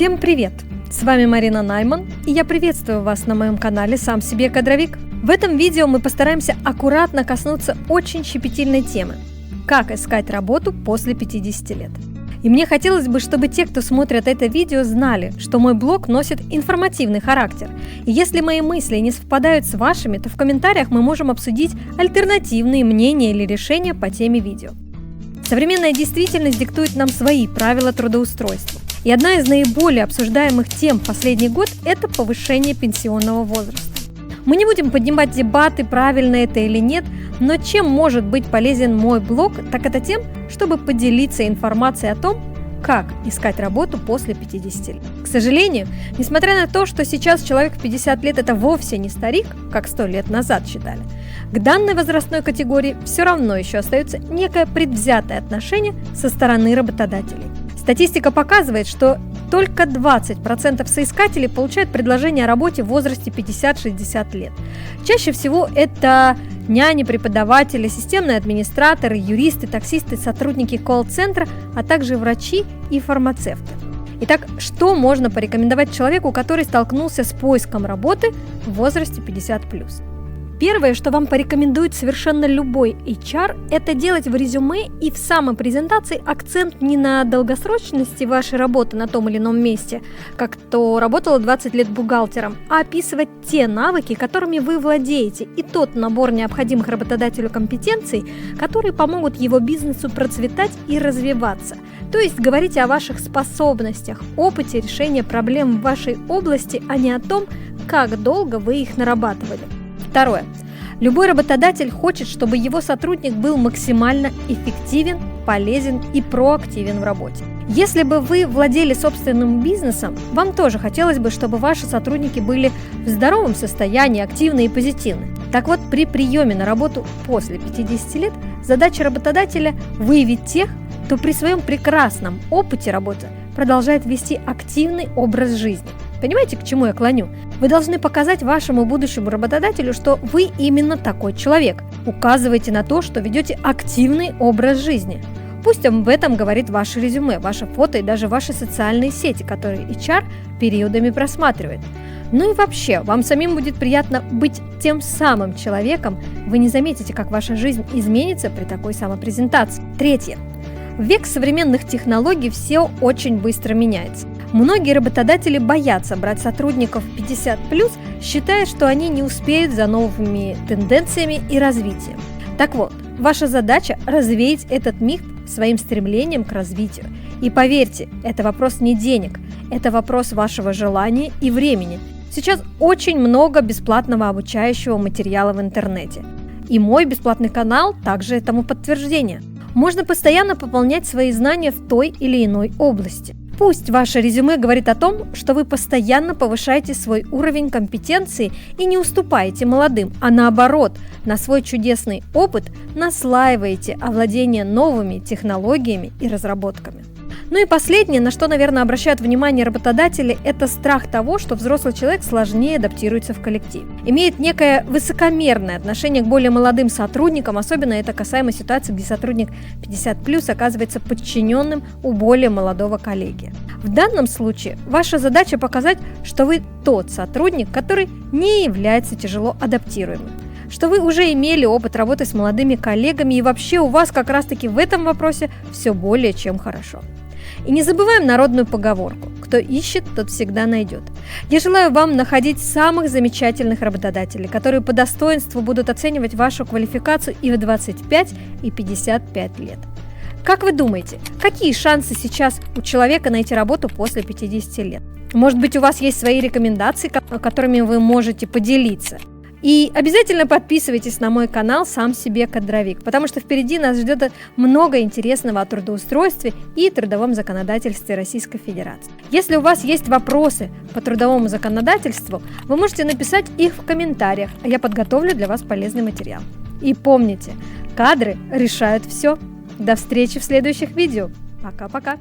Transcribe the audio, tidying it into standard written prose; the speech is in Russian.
Всем привет! С вами Марина Найман, и я приветствую вас на моем канале «Сам себе кадровик». В этом видео мы постараемся аккуратно коснуться очень щепетильной темы – как искать работу после 50 лет. И мне хотелось бы, чтобы те, кто смотрят это видео, знали, что мой блог носит информативный характер. И если мои мысли не совпадают с вашими, то в комментариях мы можем обсудить альтернативные мнения или решения по теме видео. Современная действительность диктует нам свои правила трудоустройства. И одна из наиболее обсуждаемых тем в последний год – это повышение пенсионного возраста. Мы не будем поднимать дебаты, правильно это или нет, но чем может быть полезен мой блог, так это тем, чтобы поделиться информацией о том, как искать работу после 50 лет. К сожалению, несмотря на то, что сейчас человек в 50 лет – это вовсе не старик, как 100 лет назад считали, к данной возрастной категории все равно еще остается некое предвзятое отношение со стороны работодателей. Статистика показывает, что только 20% соискателей получают предложение о работе в возрасте 50-60 лет. Чаще всего это няни, преподаватели, системные администраторы, юристы, таксисты, сотрудники колл-центра, а также врачи и фармацевты. Итак, что можно порекомендовать человеку, который столкнулся с поиском работы в возрасте 50+? Первое, что вам порекомендует совершенно любой HR, это делать в резюме и в самой презентации акцент не на долгосрочности вашей работы на том или ином месте, как кто работал 20 лет бухгалтером, а описывать те навыки, которыми вы владеете, и тот набор необходимых работодателю компетенций, которые помогут его бизнесу процветать и развиваться. То есть говорите о ваших способностях, опыте решения проблем в вашей области, а не о том, как долго вы их нарабатывали. Второе. Любой работодатель хочет, чтобы его сотрудник был максимально эффективен, полезен и проактивен в работе. Если бы вы владели собственным бизнесом, вам тоже хотелось бы, чтобы ваши сотрудники были в здоровом состоянии, активны и позитивны. Так вот, при приеме на работу после 50 лет задача работодателя – выявить тех, кто при своем прекрасном опыте работы продолжает вести активный образ жизни. Понимаете, к чему я клоню? Вы должны показать вашему будущему работодателю, что вы именно такой человек. Указывайте на то, что ведете активный образ жизни. Пусть об этом говорит ваше резюме, ваше фото и даже ваши социальные сети, которые HR периодами просматривает. Ну и вообще, вам самим будет приятно быть тем самым человеком. Вы не заметите, как ваша жизнь изменится при такой самопрезентации. Третье. В век современных технологий все очень быстро меняется. Многие работодатели боятся брать сотрудников 50+, считая, что они не успеют за новыми тенденциями и развитием. Так вот, ваша задача – развеять этот миф своим стремлением к развитию. И поверьте, это вопрос не денег, это вопрос вашего желания и времени. Сейчас очень много бесплатного обучающего материала в интернете. И мой бесплатный канал также этому подтверждение. Можно постоянно пополнять свои знания в той или иной области. Пусть ваше резюме говорит о том, что вы постоянно повышаете свой уровень компетенции и не уступаете молодым, а наоборот, на свой чудесный опыт наслаиваете овладение новыми технологиями и разработками. Ну и последнее, на что, наверное, обращают внимание работодатели, это страх того, что взрослый человек сложнее адаптируется в коллектив. Имеет некое высокомерное отношение к более молодым сотрудникам, особенно это касаемо ситуации, где сотрудник 50+ оказывается подчиненным у более молодого коллеги. В данном случае ваша задача показать, что вы тот сотрудник, который не является тяжело адаптируемым, что вы уже имели опыт работы с молодыми коллегами и вообще у вас как раз-таки в этом вопросе все более чем хорошо. И не забываем народную поговорку «Кто ищет, тот всегда найдет». Я желаю вам находить самых замечательных работодателей, которые по достоинству будут оценивать вашу квалификацию и в 25, и 55 лет. Как вы думаете, какие шансы сейчас у человека найти работу после 50 лет? Может быть, у вас есть свои рекомендации, которыми вы можете поделиться? И обязательно подписывайтесь на мой канал «Сам себе кадровик», потому что впереди нас ждет много интересного о трудоустройстве и трудовом законодательстве Российской Федерации. Если у вас есть вопросы по трудовому законодательству, вы можете написать их в комментариях, а я подготовлю для вас полезный материал. И помните, кадры решают все. До встречи в следующих видео. Пока-пока.